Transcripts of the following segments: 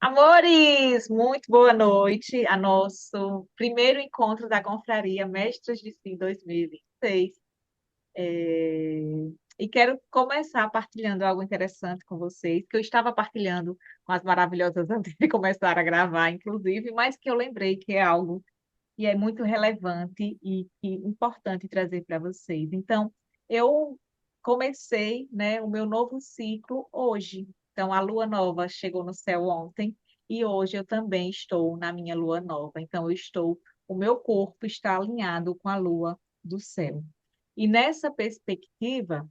Amores, muito boa noite a nosso primeiro encontro da Confraria Mestres de Si 2026. É, E quero começar partilhando algo interessante com vocês, que eu estava partilhando com as maravilhosas antes de começar a gravar, inclusive, mas que eu lembrei que é algo que é muito relevante e importante trazer para vocês. Então, eu comecei, né, o meu novo ciclo hoje. Então, a lua nova chegou no céu ontem e hoje eu também estou na minha lua nova. Então, o meu corpo está alinhado com a lua do céu. E nessa perspectiva,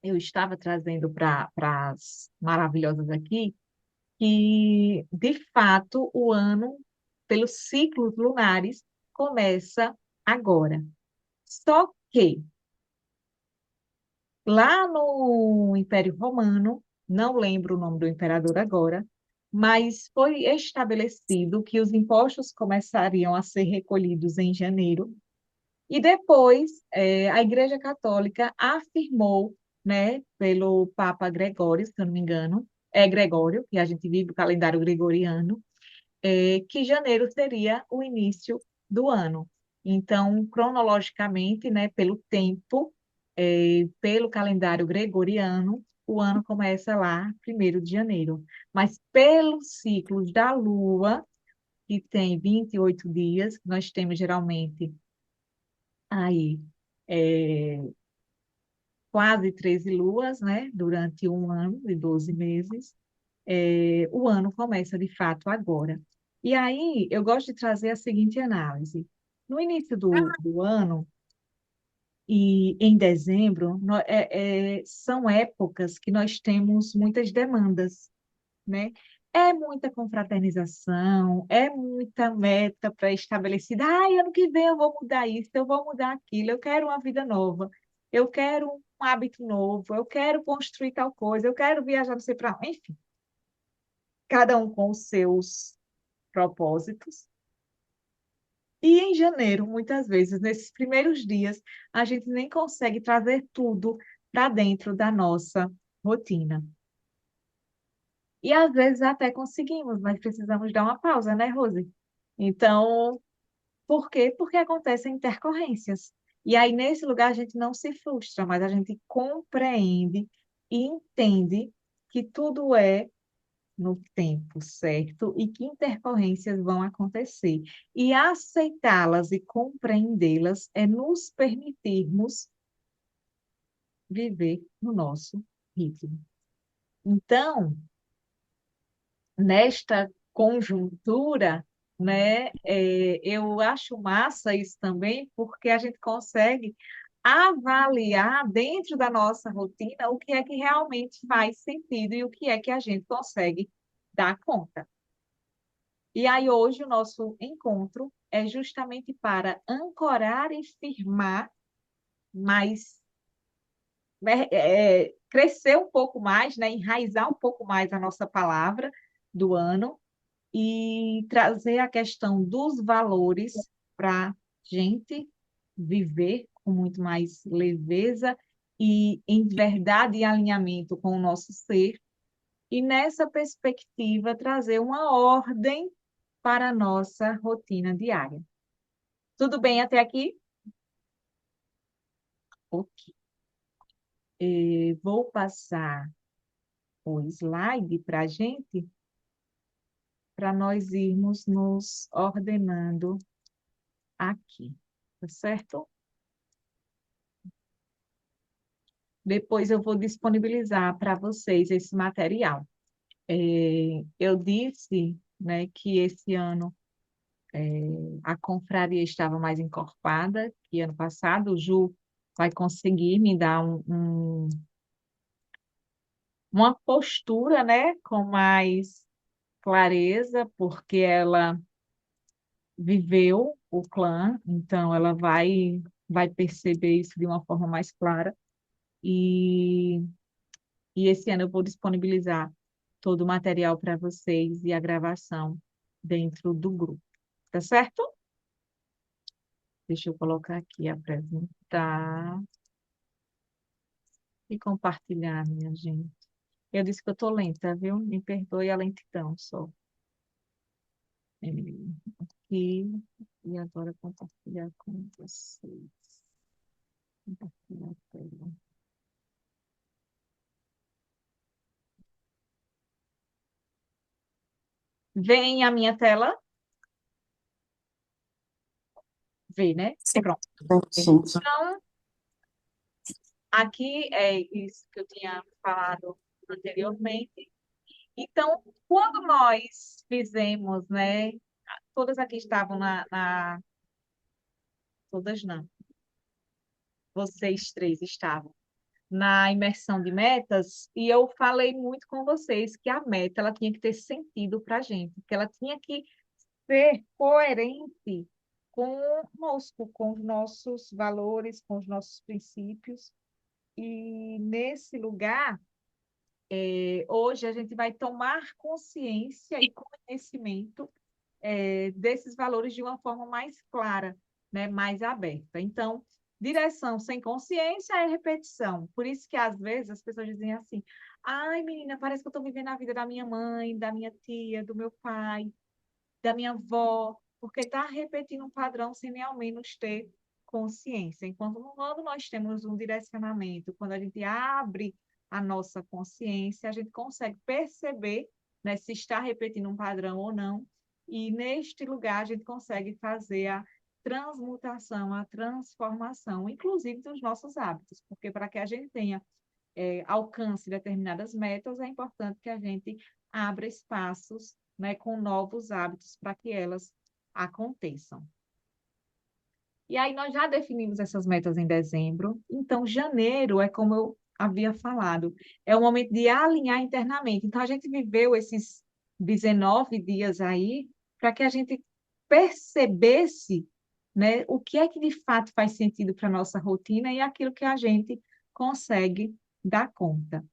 eu estava trazendo para as maravilhosas aqui que, de fato, o ano, pelos ciclos lunares, começa agora. Só que, lá no Império Romano, não lembro o nome do imperador agora, mas foi estabelecido que os impostos começariam a ser recolhidos em janeiro, e depois a Igreja Católica afirmou, né, pelo Papa Gregório, se eu não me engano, é Gregório, que a gente vive o calendário gregoriano, que janeiro seria o início do ano. Então, cronologicamente, né, pelo tempo, pelo calendário gregoriano, o ano começa lá, 1º de janeiro. Mas pelos ciclos da Lua, que tem 28 dias, nós temos geralmente aí é, quase 13 luas, né, durante um ano de 12 meses. O ano começa de fato agora. E aí eu gosto de trazer a seguinte análise. No início do ano e em dezembro, são épocas que nós temos muitas demandas, né? É muita confraternização, é muita meta pré-estabelecida. Ano que vem eu vou mudar isso, eu vou mudar aquilo, eu quero uma vida nova, eu quero um hábito novo, eu quero construir tal coisa, eu quero viajar, não sei para onde. Enfim, cada um com os seus propósitos. E em janeiro, muitas vezes, nesses primeiros dias, a gente nem consegue trazer tudo para dentro da nossa rotina. E às vezes até conseguimos, mas precisamos dar uma pausa, né, Rose? Então, por quê? Porque acontecem intercorrências. E aí, nesse lugar, a gente não se frustra, mas a gente compreende e entende que tudo é no tempo certo e que intercorrências vão acontecer. E aceitá-las e compreendê-las é nos permitirmos viver no nosso ritmo. Então, nesta conjuntura, né, eu acho massa isso também, porque a gente consegue avaliar dentro da nossa rotina o que é que realmente faz sentido e o que é que a gente consegue dar conta. E aí, hoje, o nosso encontro é justamente para ancorar e firmar mais, né, crescer um pouco mais, né, enraizar um pouco mais a nossa palavra do ano e trazer a questão dos valores para a gente viver com muito mais leveza e em verdade e alinhamento com o nosso ser, e nessa perspectiva trazer uma ordem para a nossa rotina diária. Tudo bem até aqui? Ok. Vou passar o slide para a gente, para nós irmos nos ordenando aqui, tá certo? Depois eu vou disponibilizar para vocês esse material. Eu disse, né, que esse ano a confraria estava mais encorpada que ano passado. O Ju vai conseguir me dar uma postura, né, com mais clareza, porque ela viveu o clã, então ela vai perceber isso de uma forma mais clara. E, e esse ano eu vou disponibilizar todo o material para vocês e a gravação dentro do grupo, tá certo? Deixa eu colocar aqui, apresentar e compartilhar, minha gente. Eu disse que eu tô lenta, viu? Me perdoe a lentidão só. É, e agora compartilhar com vocês. Compartilhar a tela. Vem a minha tela? Vê, né? Sim, Pronto. sim. Então, aqui é isso que eu tinha falado anteriormente. Então, quando nós fizemos, né? Todas aqui estavam todas não, vocês três estavam na imersão de metas, e eu falei muito com vocês que a meta ela tinha que ter sentido para a gente, que ela tinha que ser coerente conosco, com os nossos valores, com os nossos princípios. E nesse lugar, hoje a gente vai tomar consciência e conhecimento desses valores de uma forma mais clara, né, mais aberta. Então, direção sem consciência é repetição. Por isso que, às vezes, as pessoas dizem assim, ai, menina, parece que eu estou vivendo a vida da minha mãe, da minha tia, do meu pai, da minha avó, porque está repetindo um padrão sem nem ao menos ter consciência. Enquanto quando nós temos um direcionamento, quando a gente abre a nossa consciência, a gente consegue perceber, né, se está repetindo um padrão ou não, e neste lugar a gente consegue fazer a transmutação, a transformação, inclusive dos nossos hábitos, porque para que a gente tenha alcance determinadas metas, é importante que a gente abra espaços, né, com novos hábitos para que elas aconteçam. E aí nós já definimos essas metas em dezembro, então janeiro é como eu havia falado, é o momento de alinhar internamente. Então a gente viveu esses 19 dias aí para que a gente percebesse, né, o que é que de fato faz sentido para a nossa rotina e aquilo que a gente consegue dar conta.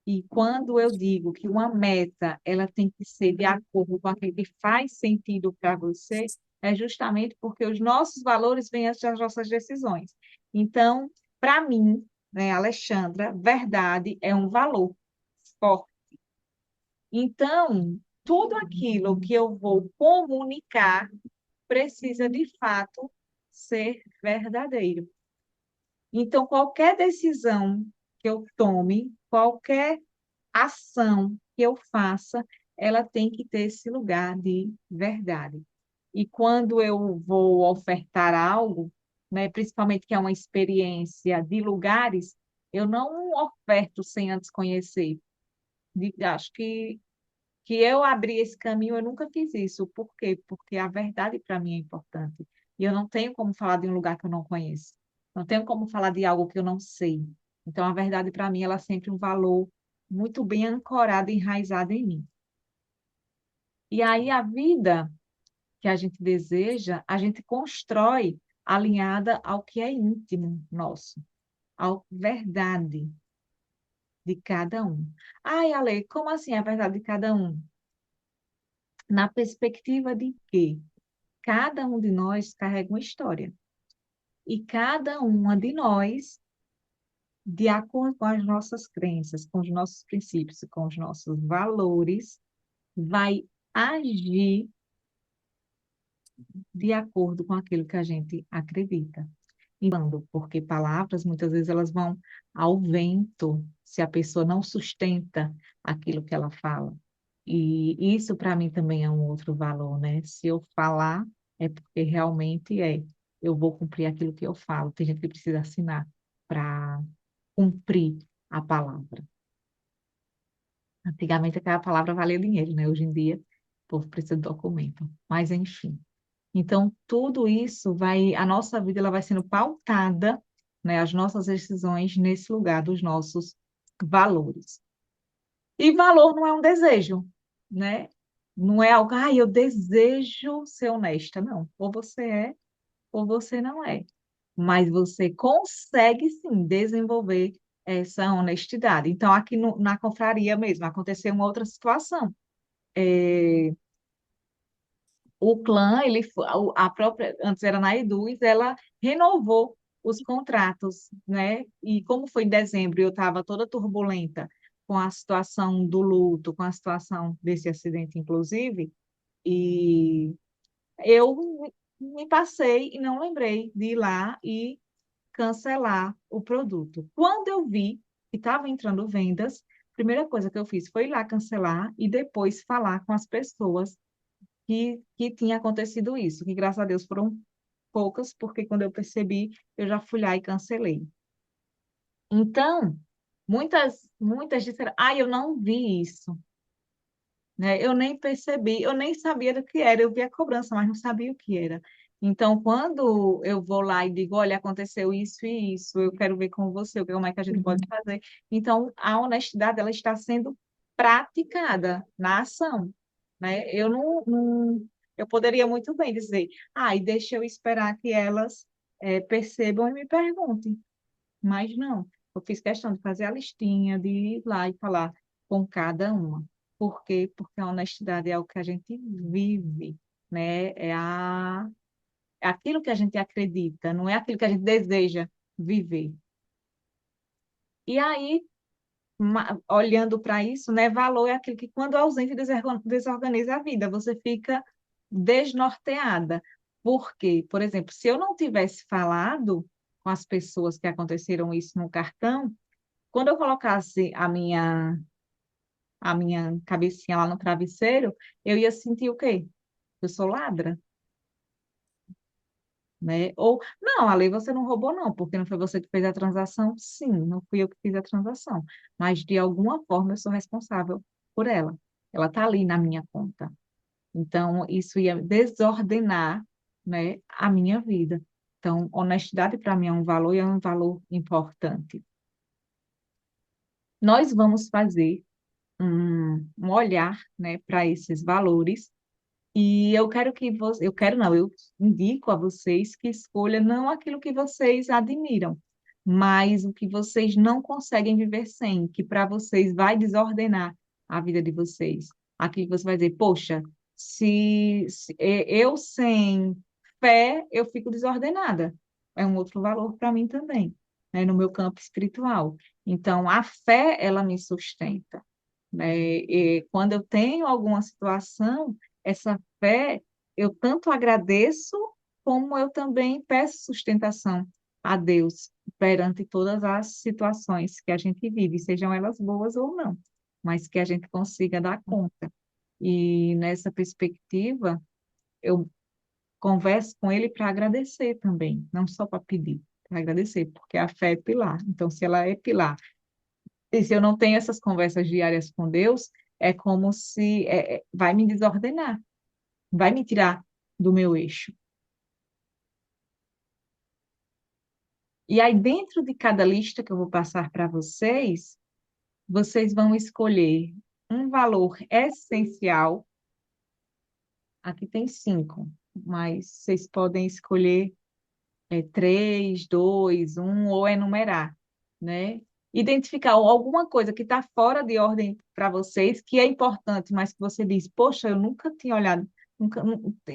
E quando eu digo que uma meta ela tem que ser de acordo com aquilo que faz sentido para você, é justamente porque os nossos valores vêm antes das nossas decisões. Então, para mim, né, Alexandra, verdade é um valor forte. Então, tudo aquilo que eu vou comunicar precisa de fato ser verdadeiro. Então, qualquer decisão que eu tome, qualquer ação que eu faça, ela tem que ter esse lugar de verdade. E quando eu vou ofertar algo, né, principalmente que é uma experiência de lugares, eu não oferto sem antes conhecer. Acho que eu abri esse caminho, eu nunca fiz isso. Por quê? Porque a verdade para mim é importante. E eu não tenho como falar de um lugar que eu não conheço. Não tenho como falar de algo que eu não sei. Então, a verdade para mim, ela é sempre um valor muito bem ancorado e enraizado em mim. E aí, a vida que a gente deseja, a gente constrói alinhada ao que é íntimo nosso, à verdade de cada um. Ai, Ale, como assim a verdade de cada um? Na perspectiva de que cada um de nós carrega uma história. E cada uma de nós, de acordo com as nossas crenças, com os nossos princípios, com os nossos valores, vai agir de acordo com aquilo que a gente acredita. Então, porque palavras, muitas vezes, elas vão ao vento, se a pessoa não sustenta aquilo que ela fala. E isso, para mim, também é um outro valor, né? Se eu falar, é porque realmente eu vou cumprir aquilo que eu falo. Tem gente que precisa assinar para cumprir a palavra. Antigamente, aquela palavra valia dinheiro, né? Hoje em dia, o povo precisa de documento. Mas, enfim. Então, tudo isso vai, a nossa vida ela vai sendo pautada, né, as nossas decisões nesse lugar dos nossos valores. E valor não é um desejo, né? Não é algo, eu desejo ser honesta, não. Ou você é, ou você não é. Mas você consegue sim desenvolver essa honestidade. Então, aqui na confraria mesmo, aconteceu uma outra situação. O clã, a própria, antes era na Eduz, ela renovou os contratos, né? E como foi em dezembro e eu estava toda turbulenta com a situação do luto, com a situação desse acidente, inclusive, e eu me passei e não lembrei de ir lá e cancelar o produto. Quando eu vi que estava entrando vendas, a primeira coisa que eu fiz foi ir lá cancelar e depois falar com as pessoas que tinha acontecido isso, que graças a Deus foram poucas, porque quando eu percebi, eu já fui lá e cancelei. Então, muitas disseram, eu não vi isso, né? Eu nem percebi, eu nem sabia do que era, eu vi a cobrança, mas não sabia o que era. Então, quando eu vou lá e digo, olha, aconteceu isso e isso, eu quero ver com você, como é que a gente pode Uhum. fazer. Então, a honestidade, ela está sendo praticada na ação, né? Eu poderia muito bem dizer, e deixa eu esperar que elas percebam e me perguntem. Mas não, eu fiz questão de fazer a listinha, de ir lá e falar com cada uma. Por quê? Porque a honestidade é o que a gente vive, né? É aquilo que a gente acredita, não é aquilo que a gente deseja viver. E aí, olhando para isso, né, valor é aquilo que, quando ausente, desorganiza a vida. Você fica desnorteada. Por quê? Por exemplo, se eu não tivesse falado com as pessoas que aconteceram isso no cartão, quando eu colocasse a minha cabecinha lá no travesseiro, eu ia sentir o quê? Eu sou ladra, né? Ou, não, Ale, você não roubou, não, porque não foi você que fez a transação. Sim, não fui eu que fiz a transação, mas de alguma forma eu sou responsável por ela. Ela está ali na minha conta. Então, isso ia desordenar, né, a minha vida. Então, honestidade para mim é um valor e é um valor importante. Nós vamos fazer um olhar, né, para esses valores. E eu quero que você, eu quero não, eu indico a vocês que escolha não aquilo que vocês admiram, mas o que vocês não conseguem viver sem, que para vocês vai desordenar a vida de vocês. Aquilo que você vai dizer, poxa, eu sem fé, eu fico desordenada. É um outro valor para mim também, né, no meu campo espiritual. Então, a fé, ela me sustenta, né? E quando eu tenho alguma situação, essa fé, eu tanto agradeço, como eu também peço sustentação a Deus perante todas as situações que a gente vive, sejam elas boas ou não, mas que a gente consiga dar conta. E nessa perspectiva, eu converso com Ele para agradecer também, não só para pedir, para agradecer, porque a fé é pilar. Então, se ela é pilar, e se eu não tenho essas conversas diárias com Deus, é como se vai me desordenar, vai me tirar do meu eixo. E aí, dentro de cada lista que eu vou passar para vocês, vocês vão escolher um valor essencial. Aqui tem 5, mas vocês podem escolher 3, 2, 1 ou enumerar, né? Identificar alguma coisa que está fora de ordem para vocês, que é importante, mas que você diz, poxa, eu nunca tinha olhado,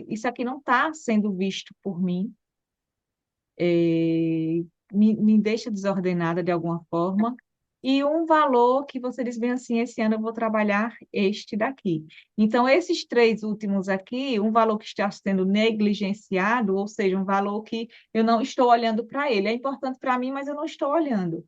isso aqui não está sendo visto por mim, me deixa desordenada de alguma forma, e um valor que você diz bem assim, esse ano eu vou trabalhar este daqui. Então, esses 3 últimos aqui, um valor que está sendo negligenciado, ou seja, um valor que eu não estou olhando para ele. É importante para mim, mas eu não estou olhando.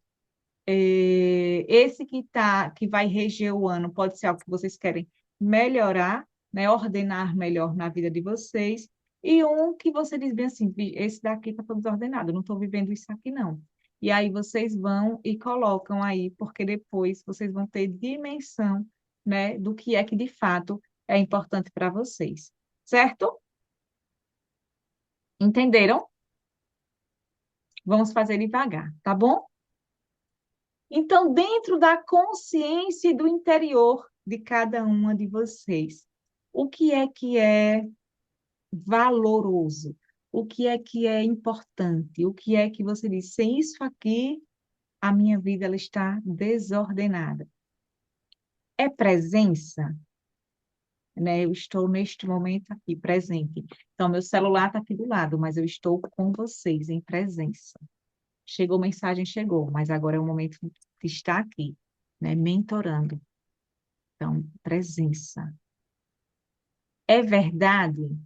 Esse que vai reger o ano pode ser algo que vocês querem melhorar, né, ordenar melhor na vida de vocês, e um que você diz bem assim, esse daqui está todo desordenado, eu não estou vivendo isso aqui não. E aí vocês vão e colocam aí, porque depois vocês vão ter dimensão, né, do que é que de fato é importante para vocês. Certo? Entenderam? Vamos fazer devagar, tá bom? Então, dentro da consciência e do interior de cada uma de vocês, o que é valoroso? O que é importante? O que é que você diz? Sem isso aqui, a minha vida ela está desordenada. É presença, né? Eu estou neste momento aqui presente. Então, meu celular está aqui do lado, mas eu estou com vocês em presença. Chegou mensagem, chegou, mas agora é o momento de estar aqui. né? Mentorando. Então, presença. É verdade?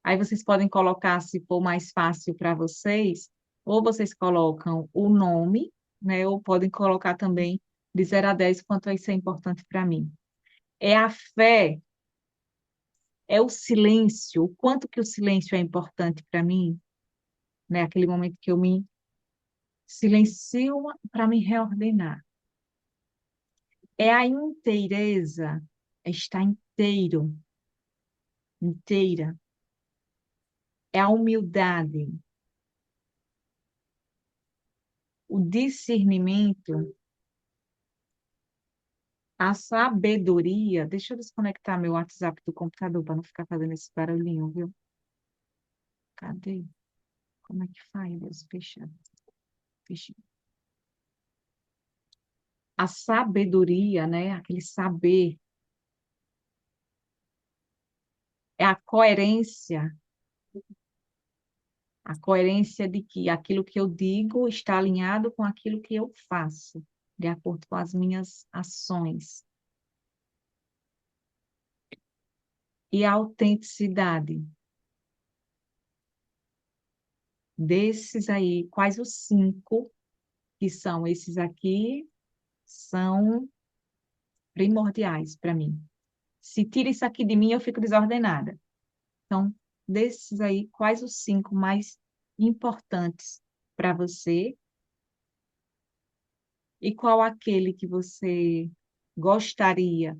Aí vocês podem colocar, se for mais fácil para vocês, ou vocês colocam o nome, né? Ou podem colocar também de 0 a 10 quanto isso é importante para mim. É a fé, é o silêncio, o quanto que o silêncio é importante para mim, né? Aquele momento que eu me silencio para me reordenar. É a inteireza, é estar inteiro, inteira. É a humildade, o discernimento, a sabedoria. Deixa eu desconectar meu WhatsApp do computador para não ficar fazendo esse barulhinho, viu? Cadê? Como é que faz? Deus, fecha. Fecha. A sabedoria, né? Aquele saber, é a coerência de que aquilo que eu digo está alinhado com aquilo que eu faço, de acordo com as minhas ações. E a autenticidade desses aí, quais os cinco que são esses aqui, são primordiais para mim. Se tira isso aqui de mim, eu fico desordenada. Então, desses aí, quais os cinco mais importantes para você e qual aquele que você gostaria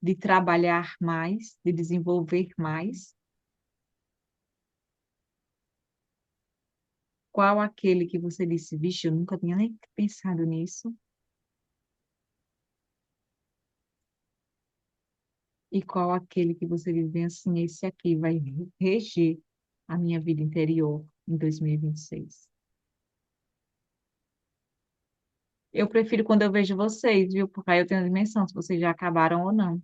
de trabalhar mais, de desenvolver mais? Qual aquele que você disse, vixe, eu nunca tinha nem pensado nisso? E qual aquele que você diz bem assim, esse aqui vai reger a minha vida interior em 2026? Eu prefiro quando eu vejo vocês, viu? Porque aí eu tenho a dimensão se vocês já acabaram ou não.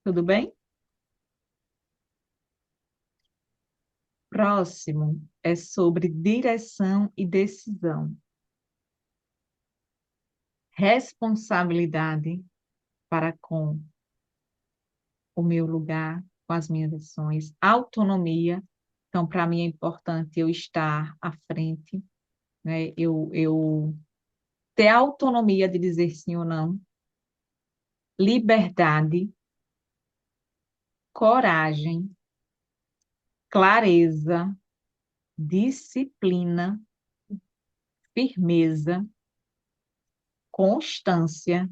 Tudo bem? Próximo é sobre direção e decisão, responsabilidade para com o meu lugar, com as minhas ações, autonomia. Então, para mim é importante eu estar à frente, né? Eu ter autonomia de dizer sim ou não, liberdade, coragem, clareza, disciplina, firmeza, constância,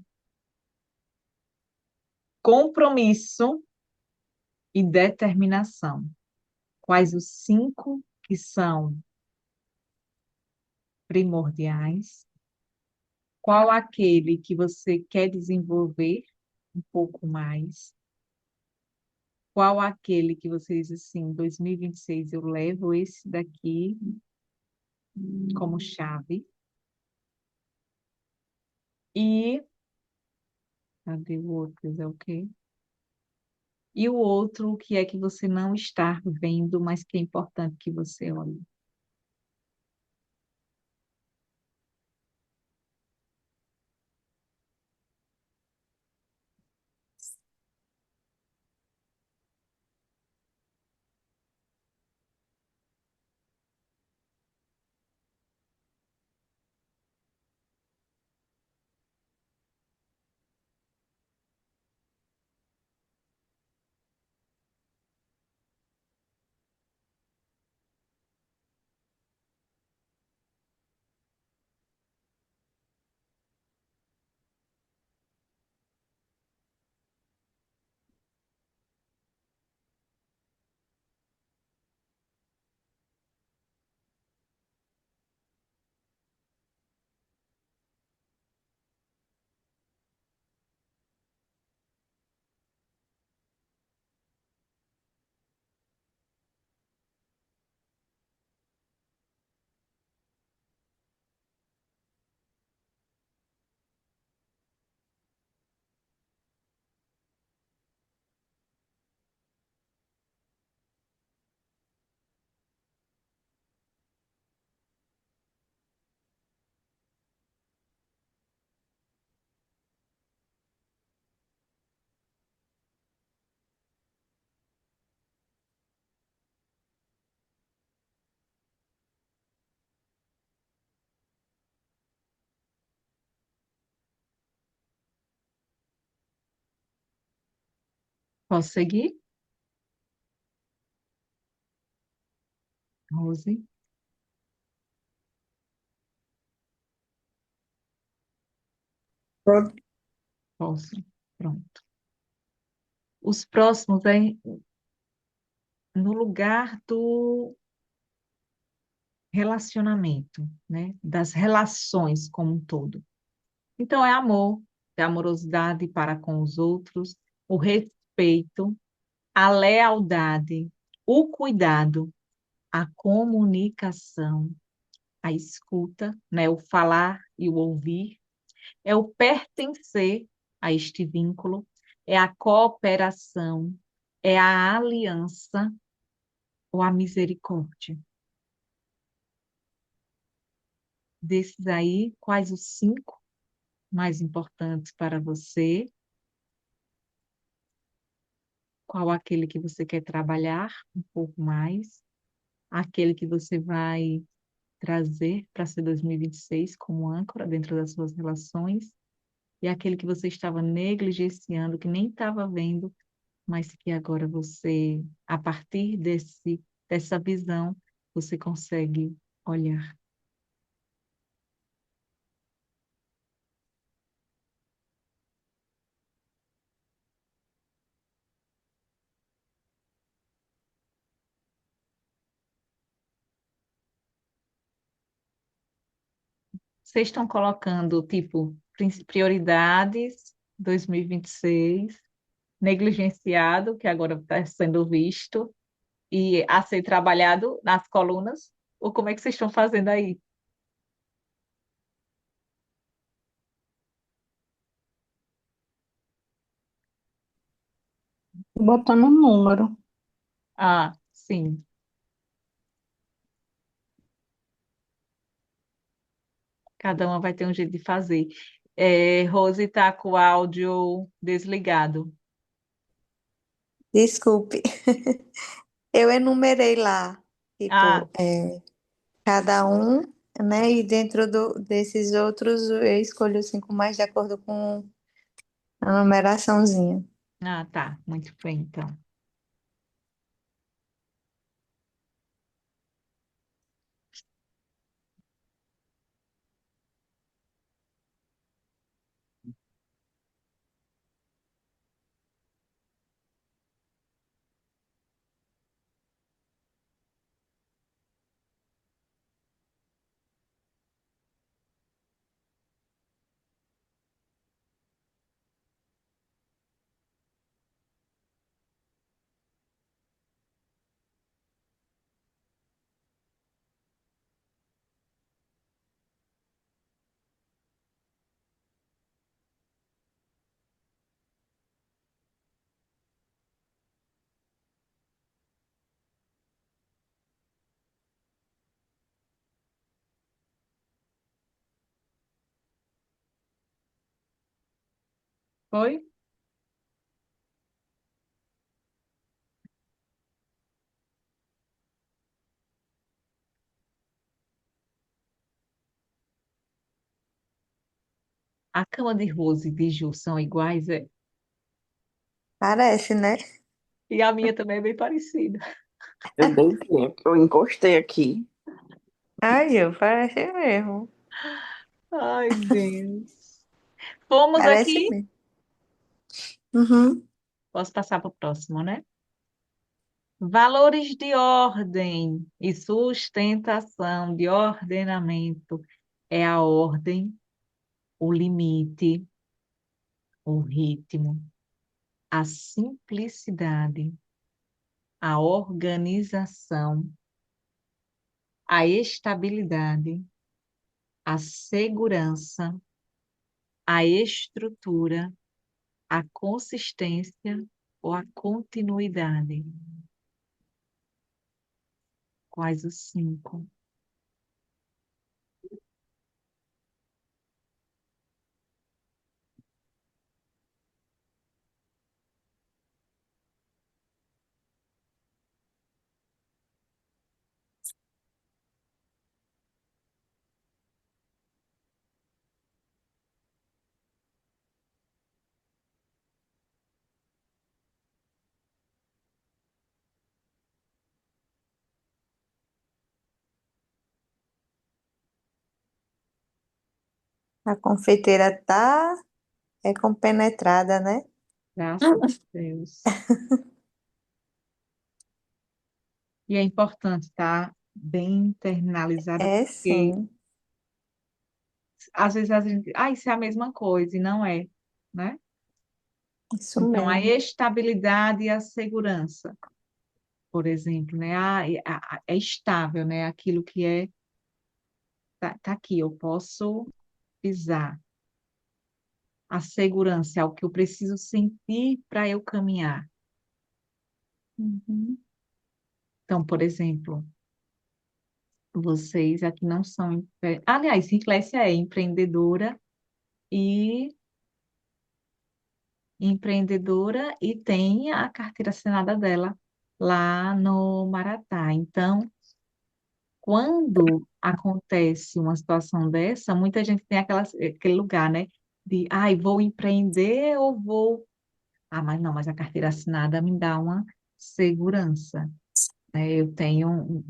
compromisso e determinação. Quais os cinco que são primordiais? Qual aquele que você quer desenvolver um pouco mais? Qual aquele que você diz assim, 2026 eu levo esse daqui como chave? E, cadê o outro? É o quê? E o outro, o que é que você não está vendo, mas que é importante que você olhe? Posso seguir, Rose? Pronto. Posso. Pronto. Os próximos é no lugar do relacionamento, né? Das relações como um todo. Então, é amor, é amorosidade para com os outros, o respeito, a lealdade, o cuidado, a comunicação, a escuta, né? O falar e o ouvir, é o pertencer a este vínculo, é a cooperação, é a aliança ou a misericórdia. Desses aí, quais os cinco mais importantes para você? Qual aquele que você quer trabalhar um pouco mais? Aquele que você vai trazer para ser 2026 como âncora dentro das suas relações? E aquele que você estava negligenciando, que nem estava vendo, mas que agora você, a partir dessa visão, você consegue olhar. Vocês estão colocando, tipo, prioridades 2026, negligenciado, que agora está sendo visto, e a ser trabalhado nas colunas? Ou como é que vocês estão fazendo aí? Botando um número. Ah, sim, cada uma vai ter um jeito de fazer. Rose está com o áudio desligado. Desculpe. Eu enumerei lá, Ah, tipo, cada um, né? E dentro desses outros, eu escolho os cinco mais de acordo com a numeraçãozinha. tá, muito bem, então. Foi? A cama de Rose e de Ju são iguais, é? Parece, né? E a minha também é bem parecida. Eu dei tempo, eu encostei aqui. Ai, eu, parece mesmo. Ai, Deus. Fomos Parece aqui. mesmo. Uhum. Posso passar para o próximo, né? Valores de ordem e sustentação, de ordenamento. É a ordem, o limite, o ritmo, a simplicidade, a organização, a estabilidade, a segurança, a estrutura, a consistência ou a continuidade. Quais os cinco? A confeiteira tá compenetrada, né? Graças a Deus. E é importante estar bem internalizada, É porque sim, às vezes a gente, isso é a mesma coisa, e não é, né? isso Então, a mesmo. estabilidade e a segurança, por exemplo, né? É estável, né? Aquilo que tá aqui, eu posso pisar. A segurança é o que eu preciso sentir para eu caminhar. Uhum. Então, por exemplo, vocês aqui não são. Aliás, Ciclésia é e empreendedora e tem a carteira assinada dela lá no Maratá. Então, quando acontece uma situação dessa, muita gente tem aquele lugar, né? De, vou empreender ou vou. Mas não, mas a carteira assinada me dá uma segurança, né? Eu tenho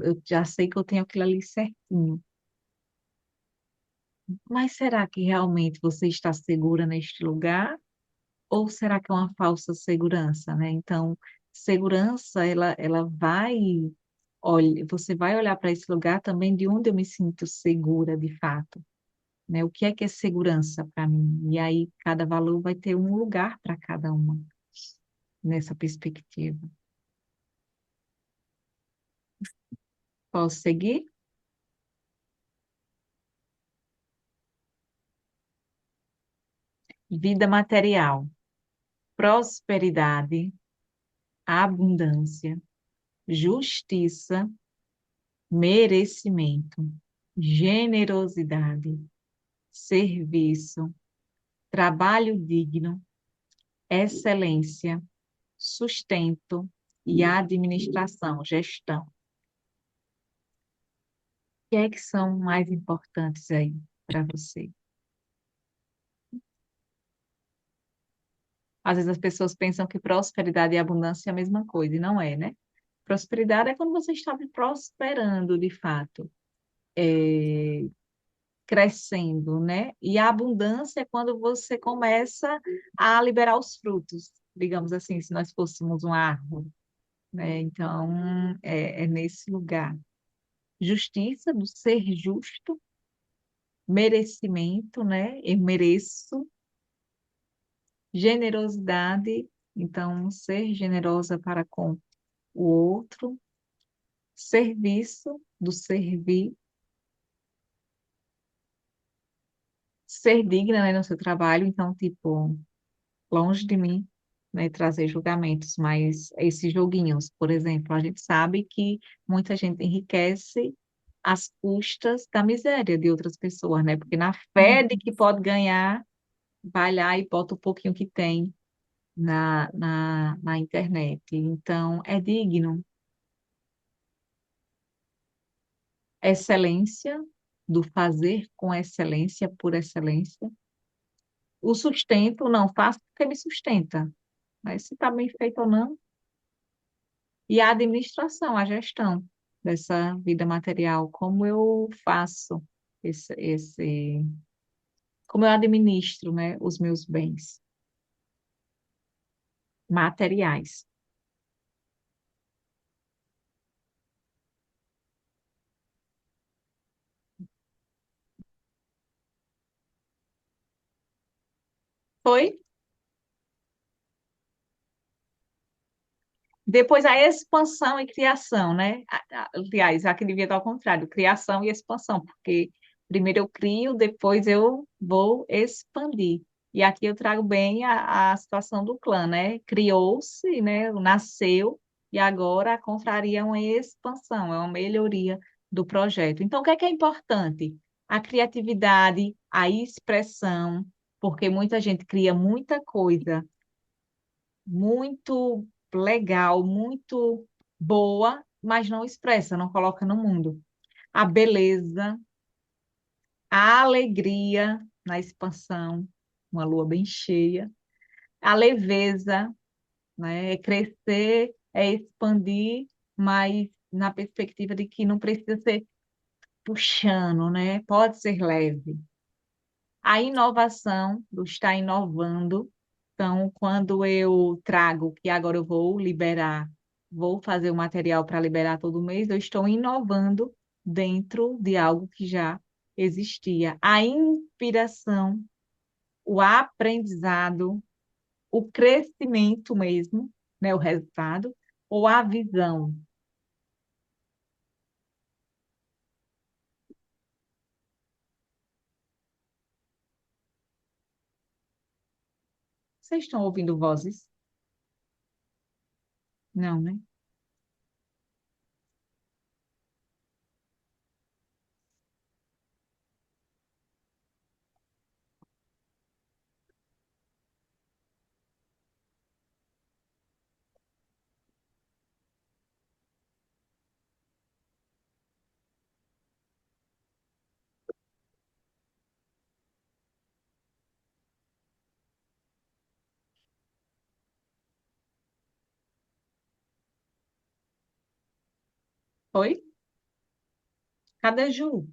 eu já sei que eu tenho aquilo ali certinho. Mas será que realmente você está segura neste lugar? Ou será que é uma falsa segurança, né? Então, segurança, ela vai, olha, você vai olhar para esse lugar também de onde eu me sinto segura de fato, né? O que é segurança para mim? E aí, cada valor vai ter um lugar para cada uma nessa perspectiva. Posso seguir? Vida material, prosperidade, abundância, justiça, merecimento, generosidade, serviço, trabalho digno, excelência, sustento e administração, gestão. O que é que são mais importantes aí para você? Às vezes as pessoas pensam que prosperidade e abundância é a mesma coisa, e não é, né? Prosperidade é quando você está prosperando de fato, é, crescendo, né? E a abundância é quando você começa a liberar os frutos, digamos assim, se nós fôssemos uma árvore, né? Então, é nesse lugar. Justiça, do ser justo, merecimento, né? Eu mereço, generosidade, então, ser generosa para com o outro, serviço, do servir, ser digna, né, no seu trabalho, então, tipo, longe de mim, né, trazer julgamentos, mas esses joguinhos, por exemplo, a gente sabe que muita gente enriquece às custas da miséria de outras pessoas, né? Porque na fé de que pode ganhar, vai lá e bota o pouquinho que tem na internet. Então, é digno. Excelência, do fazer com excelência, por excelência. O sustento, não faço porque me sustenta, mas se está bem feito ou não. E a administração, a gestão dessa vida material, como eu faço como eu administro, né, os meus bens materiais. Foi? Depois a expansão e criação, né? Aliás, aqui devia estar ao contrário, criação e expansão, porque primeiro eu crio, depois eu vou expandir. E aqui eu trago bem a situação do clã, né? Criou-se, né? Nasceu, e agora a confraria é uma expansão, é uma melhoria do projeto. Então, o que é importante? A criatividade, a expressão, porque muita gente cria muita coisa muito legal, muito boa, mas não expressa, não coloca no mundo. A beleza, a alegria na expansão, uma lua bem cheia, a leveza, né? É crescer, é expandir, mas na perspectiva de que não precisa ser puxando, né? Pode ser leve. A inovação, do estar inovando. Então, quando eu trago que agora eu vou liberar, vou fazer o material para liberar todo mês, eu estou inovando dentro de algo que já existia. A inspiração, o aprendizado, o crescimento mesmo, né, o resultado, ou a visão. Vocês estão ouvindo vozes? Não, né? Oi? Cadê Ju?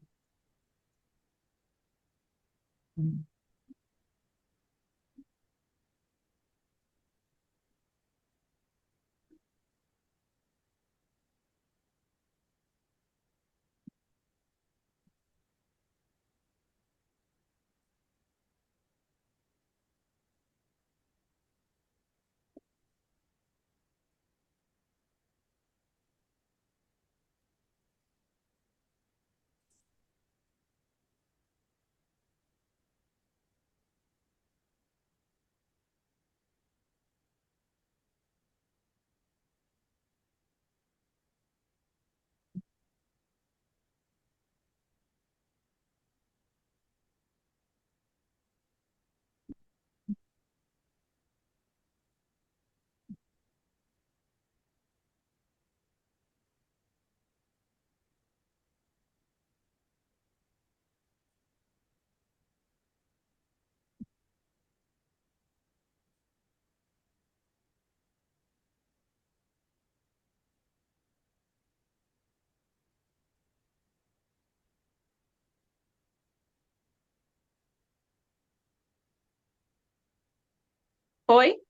Oi?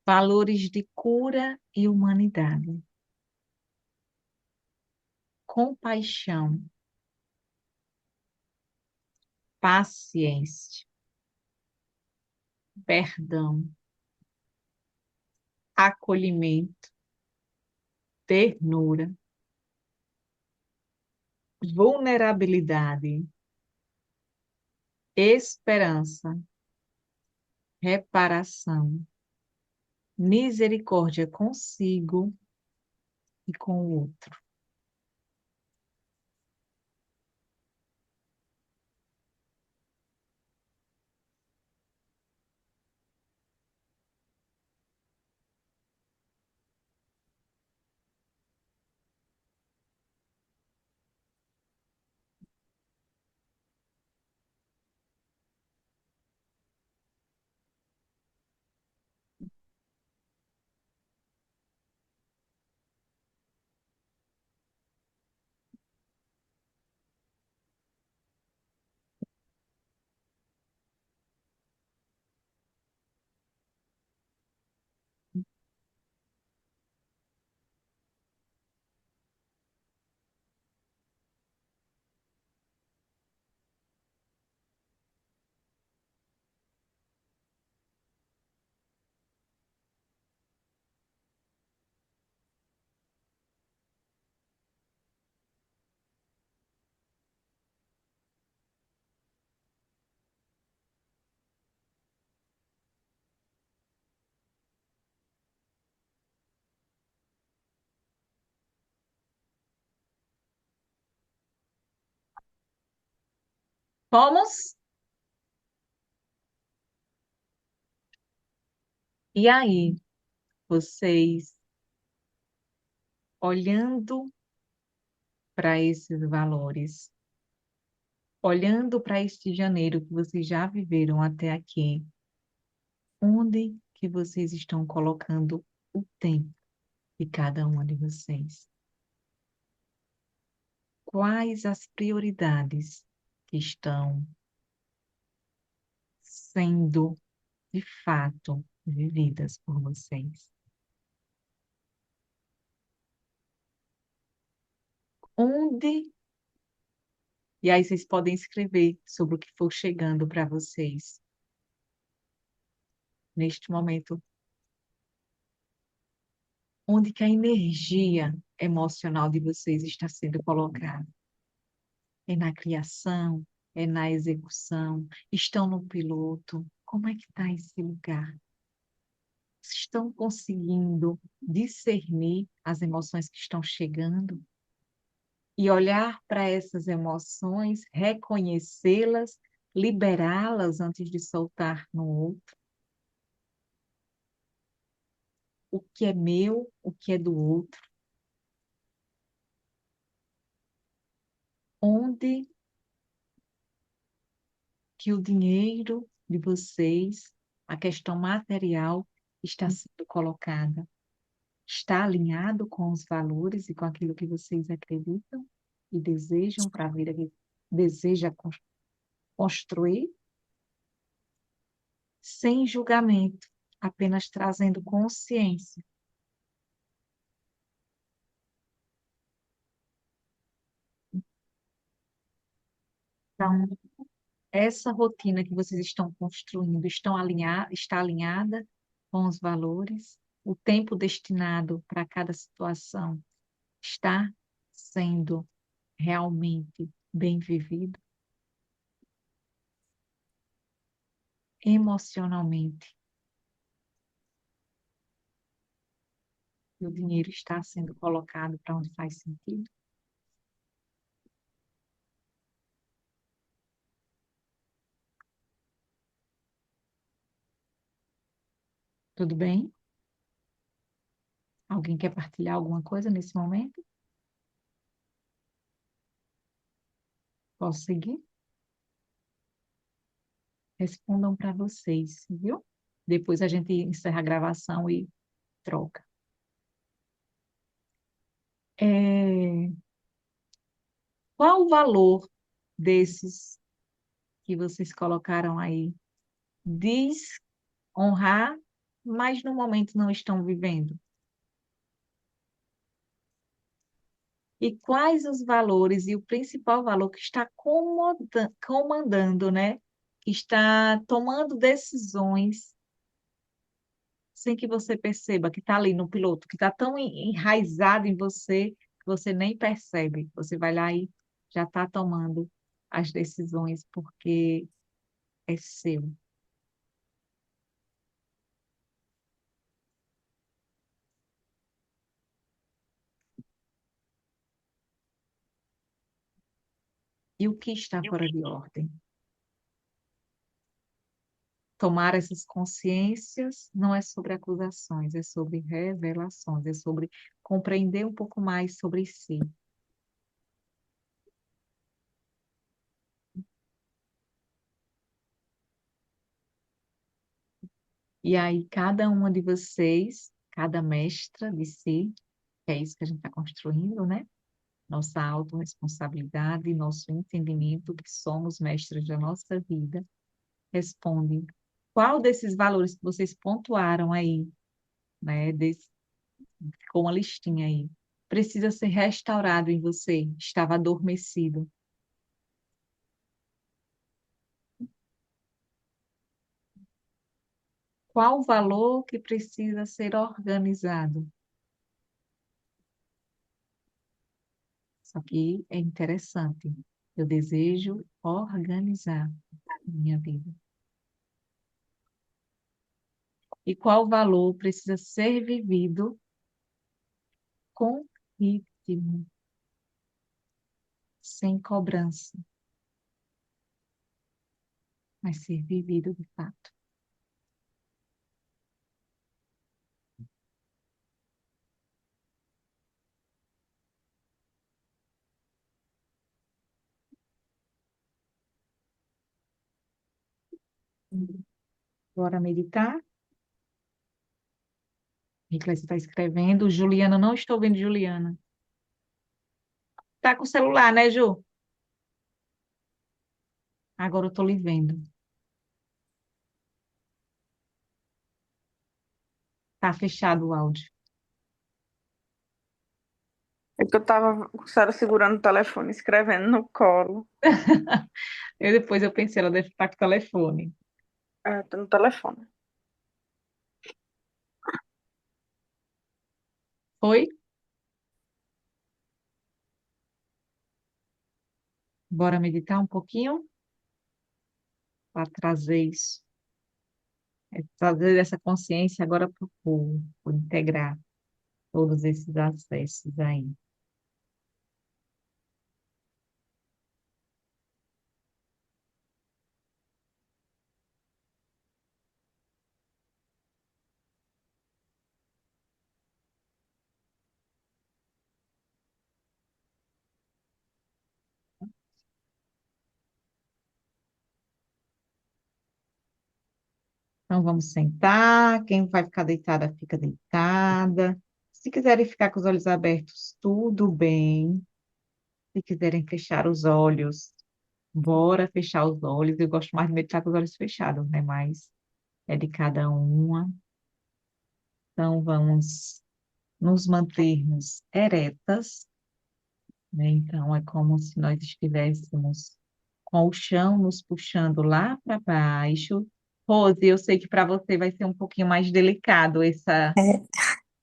Valores de cura e humanidade, compaixão, paciência, perdão, acolhimento, ternura, vulnerabilidade, esperança, reparação, misericórdia consigo e com o outro. Vamos? E aí, vocês olhando para esses valores, olhando para este janeiro que vocês já viveram até aqui, onde que vocês estão colocando o tempo de cada uma de vocês? quais as prioridades que estão sendo, de fato, vividas por vocês. Onde, e aí vocês podem escrever sobre o que for chegando para vocês neste momento, onde que a energia emocional de vocês está sendo colocada. É na criação, é na execução, estão no piloto. Como é que está esse lugar? Estão conseguindo discernir as emoções que estão chegando e olhar para essas emoções, reconhecê-las, liberá-las antes de soltar no outro? O que é meu, o que é do outro? Onde que o dinheiro de vocês, a questão material, está sendo colocada? Está alinhado com os valores e com aquilo que vocês acreditam e desejam para a vida que deseja construir, sem julgamento, apenas trazendo consciência. Então, essa rotina que vocês estão construindo está alinhada com os valores? O tempo destinado para cada situação está sendo realmente bem vivido? Emocionalmente, o dinheiro está sendo colocado para onde faz sentido? Tudo bem? Alguém quer partilhar alguma coisa nesse momento? Posso seguir? Respondam para vocês, viu? Depois a gente encerra a gravação e troca. É, qual o valor desses que vocês colocaram aí? Diz honrar, mas no momento não estão vivendo. E quais os valores e o principal valor que está comandando, né? Que está tomando decisões sem que você perceba que está ali no piloto, que está tão enraizado em você que você nem percebe. Você vai lá e já está tomando as decisões porque é seu. E o que está fora de ordem? Tomar essas consciências não é sobre acusações, é sobre revelações, é sobre compreender um pouco mais sobre si. E aí, cada uma de vocês, cada mestra de si, que é isso que a gente está construindo, né? Nossa autorresponsabilidade, nosso entendimento que somos mestres da nossa vida, responde qual desses valores que vocês pontuaram aí, né? Com uma listinha aí, precisa ser restaurado em você, estava adormecido. Qual valor que precisa ser organizado? Só que é interessante. Eu desejo organizar minha vida. E qual valor precisa ser vivido com ritmo, sem cobrança, mas ser vivido de fato. Bora meditar? Nicolas está escrevendo. Juliana, não estou vendo Juliana. Tá com o celular, né, Ju? Agora eu tô lhe vendo. Tá fechado o áudio. É que eu tava com o Sara segurando o telefone, escrevendo no colo. Depois eu pensei, ela deve estar com o telefone. É, tô no telefone. Foi? Bora meditar um pouquinho para trazer isso, trazer essa consciência agora para o povo, por integrar todos esses acessos aí. Então vamos sentar, quem vai ficar deitada, fica deitada. Se quiserem ficar com os olhos abertos, tudo bem. Se quiserem fechar os olhos, bora fechar os olhos. Eu gosto mais de meditar com os olhos fechados, né? Mas é de cada uma. Então vamos nos mantermos eretas, né? Então é como se nós estivéssemos com o chão nos puxando lá para baixo. Rose, eu sei que para você vai ser um pouquinho mais delicado É,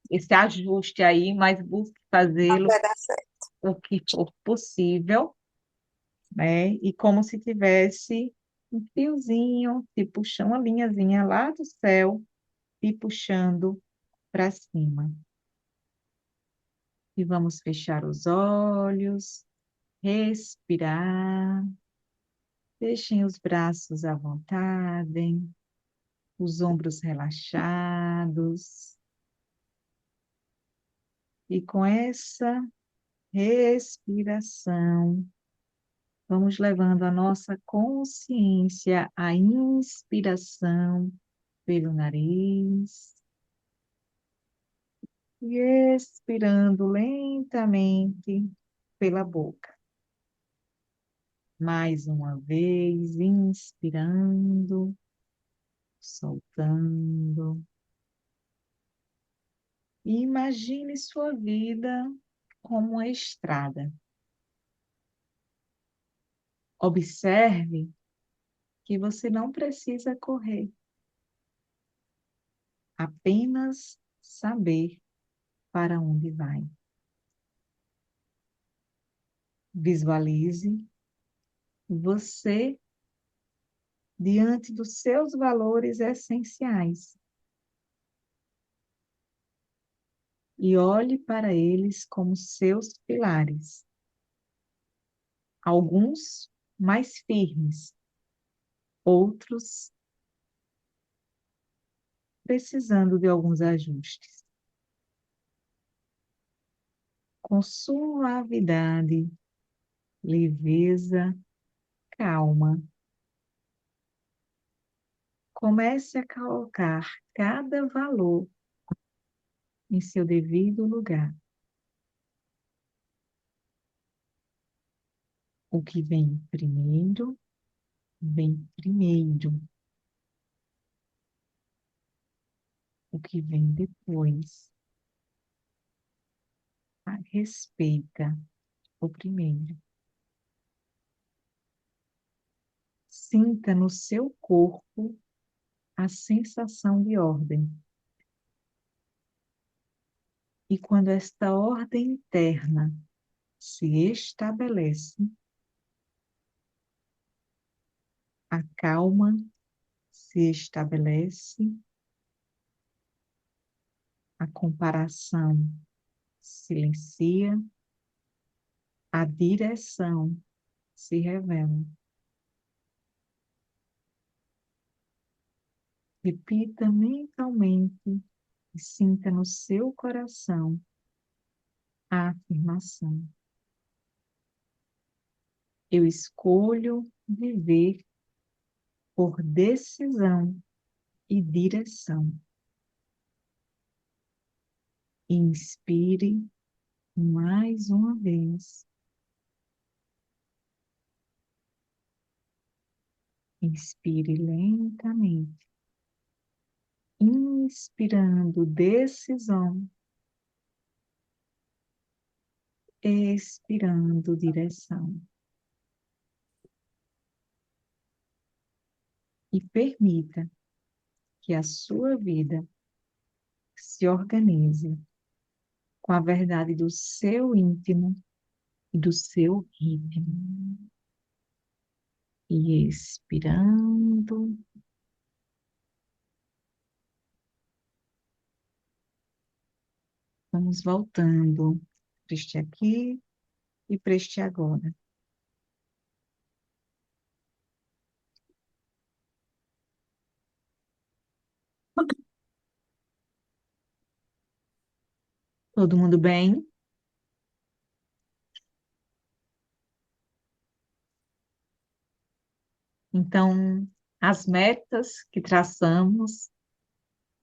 esse ajuste aí, mas busque não fazê-lo vai dar certo. o que for possível, né? E como se tivesse um fiozinho, te puxando uma linhazinha lá do céu e puxando para cima. E vamos fechar os olhos, respirar, deixem os braços à vontade, os ombros relaxados. E com essa respiração, vamos levando a nossa consciência à inspiração pelo nariz e expirando lentamente pela boca. Mais uma vez, inspirando, soltando. E imagine sua vida como uma estrada. Observe que você não precisa correr, apenas saber para onde vai. Visualize você diante dos seus valores essenciais e olhe para eles como seus pilares, alguns mais firmes, outros precisando de alguns ajustes. Com suavidade, leveza, calma, comece a colocar cada valor em seu devido lugar. O que vem primeiro, vem primeiro. O que vem depois, respeita o primeiro. Sinta no seu corpo a sensação de ordem. E quando esta ordem interna se estabelece, a calma se estabelece, a comparação silencia, a direção se revela. Repita mentalmente e sinta no seu coração a afirmação: eu escolho viver por decisão e direção. Inspire mais uma vez Inspire lentamente, inspirando decisão, expirando direção. E permita que a sua vida se organize com a verdade do seu íntimo e do seu ritmo. E expirando, vamos voltando para este aqui e para este agora. Todo mundo bem? Então, as metas que traçamos,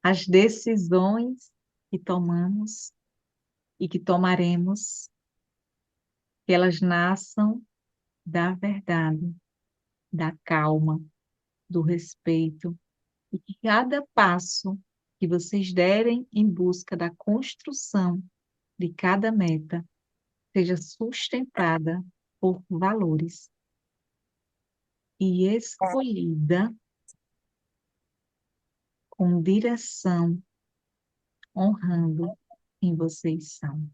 as decisões que tomamos e que tomaremos, que elas nasçam da verdade, da calma, do respeito, e que cada passo que vocês derem em busca da construção de cada meta seja sustentada por valores e escolhida com direção, honrando quem vocês são.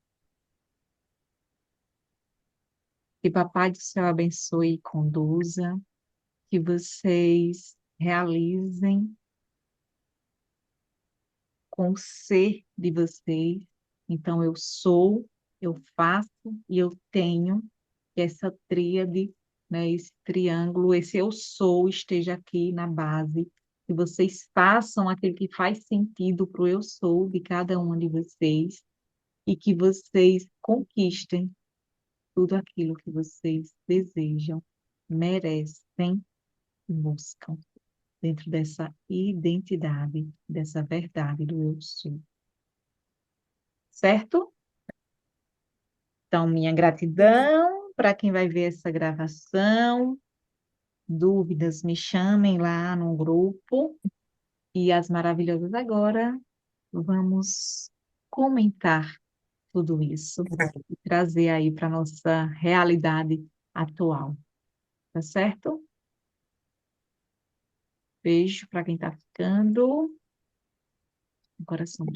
Que Papai do Céu abençoe e conduza, que vocês realizem com o ser de vocês. Então, eu sou, eu faço e eu tenho, que essa tríade, né, esse triângulo, esse eu sou esteja aqui na base. Que vocês façam aquilo que faz sentido para o eu sou de cada um de vocês e que vocês conquistem tudo aquilo que vocês desejam, merecem e buscam dentro dessa identidade, dessa verdade do eu sou. Certo? Então, minha gratidão para quem vai ver essa gravação. Dúvidas, me chamem lá no grupo. E as maravilhosas agora, vamos comentar tudo isso e trazer aí para a nossa realidade atual. Tá certo? Beijo para quem está ficando. Coração.